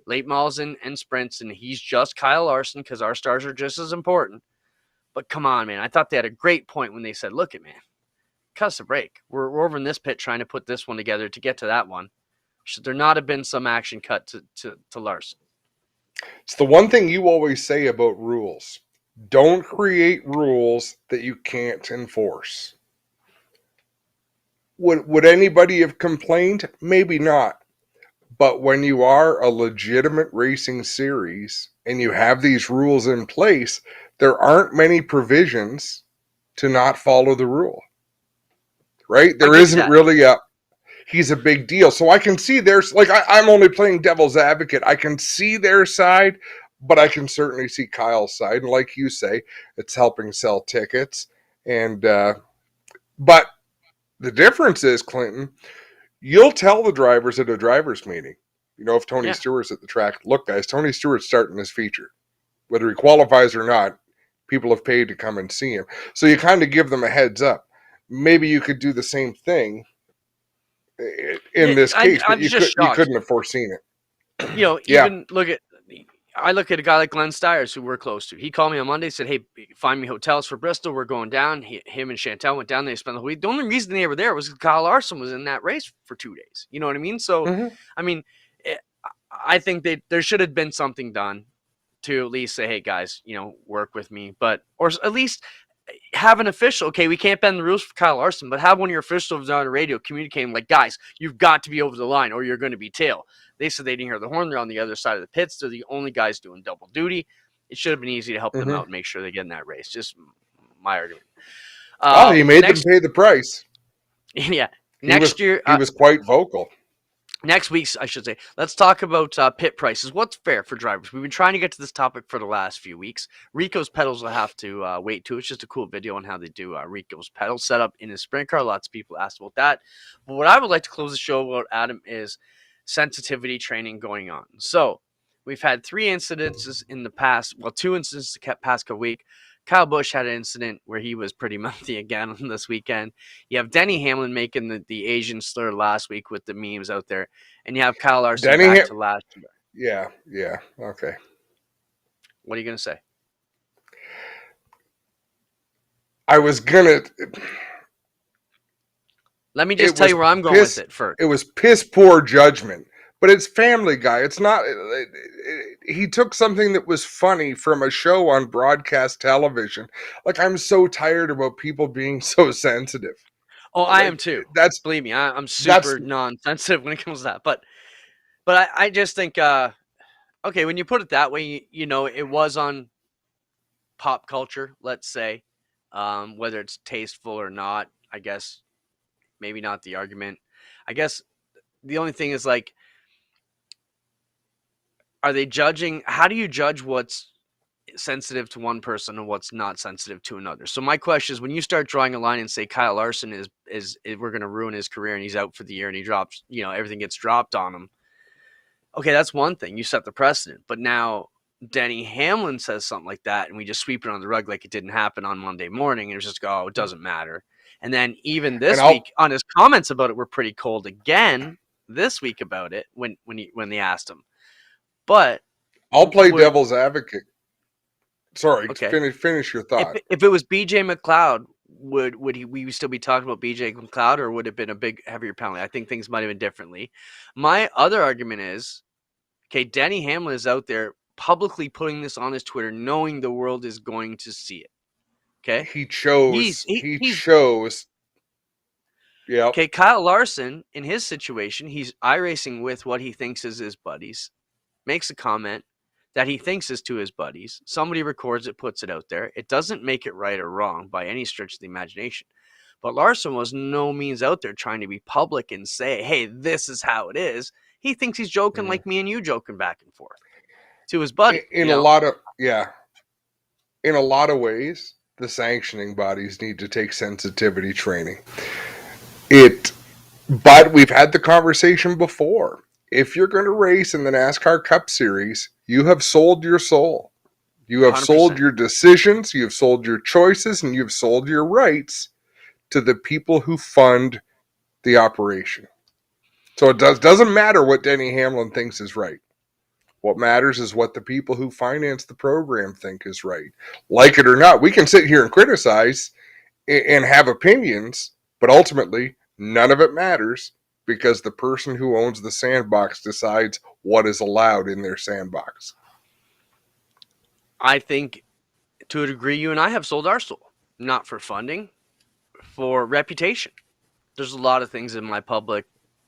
late models and sprints, and he's just Kyle Larson because our stars are just as important. But come on, man. I thought they had a great point when they said, look, man, cut us a break. We're over in this pit trying to put this one together to get to that one. Should there not have been some action cut to Larson? It's the one thing you always say about rules. Don't create rules that you can't enforce. Would anybody have complained? Maybe not. But when you are a legitimate racing series and you have these rules in place, there aren't many provisions to not follow the rule. Right? There isn't really he's a big deal. So I can see I'm only playing devil's advocate. I can see their side, but I can certainly see Kyle's side. And like you say, it's helping sell tickets. And but the difference is, Clinton, you'll tell the drivers at a driver's meeting, if Tony Stewart's at the track, look, guys, Tony Stewart's starting this feature. Whether he qualifies or not, people have paid to come and see him. So you kind of give them a heads up. Maybe you could do the same thing in this case, but you couldn't have foreseen it. I look at a guy like Glenn Stiers, who we're close to. He called me on Monday, said, hey, find me hotels for Bristol. We're going down. Him and Chantel went down. They spent the whole week. The only reason they were there was because Kyle Larson was in that race for 2 days. You know what I mean? So, I think there should have been something done to at least say, hey, guys, work with me. Or at least have an official. Okay, we can't bend the rules for Kyle Larson, but have one of your officials on the radio communicating like, guys, you've got to be over the line or you're going to be tailed. They said they didn't hear the horn. They're on the other side of the pits. They're the only guys doing double duty. It should have been easy to help them out and make sure they get in that race. Just my argument. He made them pay the price. Yeah. Next year. He was quite vocal. Next week's, I should say, let's talk about pit prices. What's fair for drivers? We've been trying to get to this topic for the last few weeks. Rico's pedals will have to wait too. It's just a cool video on how they do Rico's pedal setup in his sprint car. Lots of people asked about that. But what I would like to close the show about, Adam, is sensitivity training going on. So we've had 3 incidences in the past. Well, 2 incidents the past week. Kyle Busch had an incident where he was pretty mouthy again this weekend. You have Denny Hamlin making the Asian slur last week with the memes out there. And you have Kyle Larson back to last year. Yeah. Okay. What are you going to say? I was going to... Let me just tell you where I'm going with it first. It was piss poor judgment. But it's Family Guy. It's not. He took something that was funny from a show on broadcast television. Like, I'm so tired about people being so sensitive. Oh, I am too. Believe me, I'm super non-sensitive when it comes to that. But I just think, okay, when you put it that way, it was on pop culture. Let's say, whether it's tasteful or not. I guess maybe not the argument. I guess the only thing is are they judging? How do you judge what's sensitive to one person and what's not sensitive to another. So my question is, when you start drawing a line and say Kyle Larson is we're going to ruin his career and he's out for the year and he drops, everything gets dropped on him. Okay, that's one thing. You set the precedent. But now Denny Hamlin says something like that and we just sweep it on the rug like it didn't happen on Monday morning and it's just go, oh, it doesn't matter. And then even this week on his comments about it were pretty cold again this week about it when they asked him. But I'll play devil's advocate. Sorry, okay. Finish your thought. If it was BJ McLeod, would we still be talking about BJ McLeod, or would it have been a big heavier penalty? I think things might have been differently. My other argument is, okay, Denny Hamlin is out there publicly putting this on his Twitter, knowing the world is going to see it. Okay, he chose. Yeah. Okay, Kyle Larson, in his situation, he's iRacing with what he thinks is his buddies, makes a comment that he thinks is to his buddies. Somebody records it, puts it out there. It doesn't make it right or wrong by any stretch of the imagination. But Larson was no means out there trying to be public and say, hey, this is how it is. He thinks he's joking like me and you joking back and forth to his buddy. In a lot of ways, the sanctioning bodies need to take sensitivity training. But we've had the conversation before. If you're going to race in the NASCAR Cup Series, you have sold your soul. You have 100%. Sold your decisions, you have sold your choices, and you've sold your rights to the people who fund the operation. So it doesn't matter what Denny Hamlin thinks is right. What matters is what the people who finance the program think is right. Like it or not, we can sit here and criticize and have opinions, but ultimately, none of it matters because the person who owns the sandbox decides what is allowed in their sandbox. I think, to a degree, you and I have sold our soul. Not for funding, for reputation. There's a lot of things in my public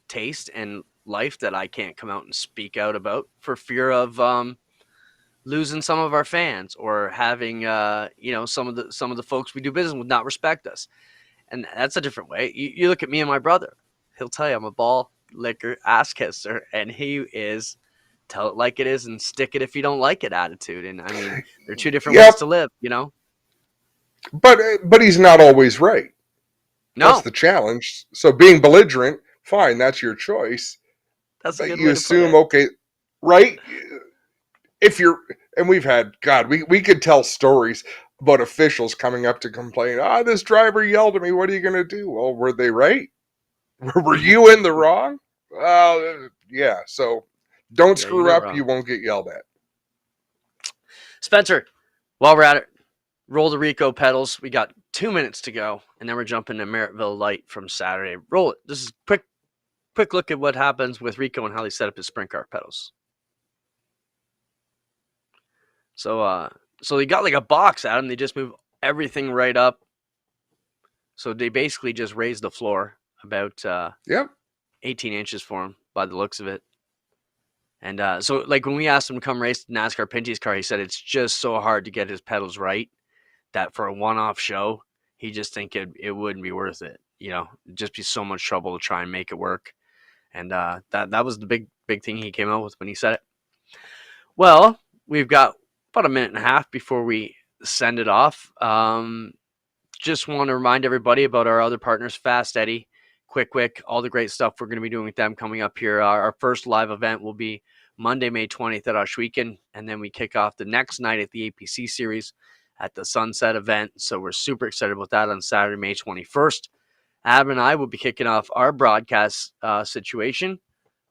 taste and life that I can't come out and speak out about for fear of losing some of our fans or having some of the folks we do business with not respect us. And that's a different way. You look at me and my brother. He'll tell you I'm a ball licker, ass kisser, and he is tell it like it is and stick it if you don't like it attitude. And I mean, they're two different ways to live, But he's not always right. No. That's the challenge. So being belligerent, fine, that's your choice. That's a good you way assume, to put okay, right? If you're, and we've had, God, we could tell stories about officials coming up to complain, this driver yelled at me, what are you going to do? Well, were they right? Were you in the wrong? Well, yeah, so don't screw up, you won't get yelled at. Spencer, while we're at it, roll the Rico pedals. We got 2 minutes to go, and then we're jumping to Merrittville Light from Saturday. Roll it. This is quick look at what happens with Rico and how they set up his sprint car pedals. So they got like a box at them. They just move everything right up. So they basically just raised the floor about 18 inches for him by the looks of it. And so like when we asked him to come race the NASCAR Pinty's car, he said it's just so hard to get his pedals right that for a one-off show, he just think it wouldn't be worth it. It'd just be so much trouble to try and make it work. And that was the big thing he came out with when he said it. Well, we've got about a minute and a half before we send it off. Just want to remind everybody about our other partners, Fast Eddie, Quick, all the great stuff we're going to be doing with them coming up here. Our first live event will be Monday, May 20th at Oshweekend, and then we kick off the next night at the APC Series at the Sunset event. So we're super excited about that on Saturday, May 21st. Adam and I will be kicking off our broadcast situation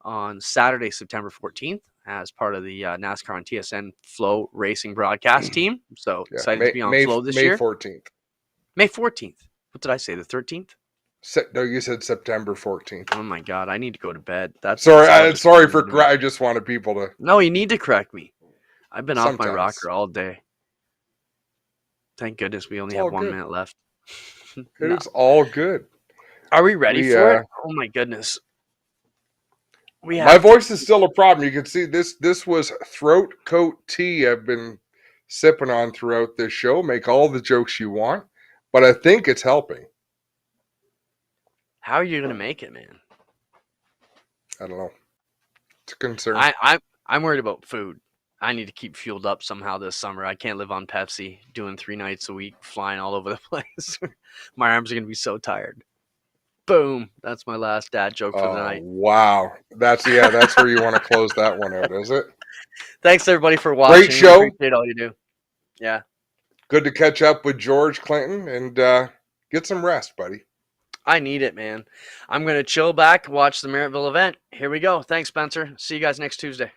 on Saturday, September 14th as part of the NASCAR and TSN Flow Racing broadcast team. So excited to be on Flow this year. May 14th. May 14th. What did I say, the 13th? No, you said September 14th. Oh, my God. I need to go to bed. That's sorry. I just wanted people to. No, you need to correct me. I've been off my rocker all day. Thank goodness we only have 1 minute left. It's all good. Are we ready for it? Oh, my goodness. My voice is still a problem. You can see this was throat coat tea I've been sipping on throughout this show. Make all the jokes you want, but I think it's helping. How are you going to make it, man? I don't know. It's a concern. I'm worried about food. I need to keep fueled up somehow this summer. I can't live on Pepsi doing 3 nights a week, flying all over the place. My arms are going to be so tired. Boom. That's my last dad joke for the Oh, night. wow. That's where you want to close that one out, is it? Thanks everybody for watching. Great show. We appreciate all you do. Yeah. Good to catch up with George Clinton and get some rest, buddy. I need it, man. I'm going to chill back, watch the Merrittville event. Here we go. Thanks, Spencer. See you guys next Tuesday.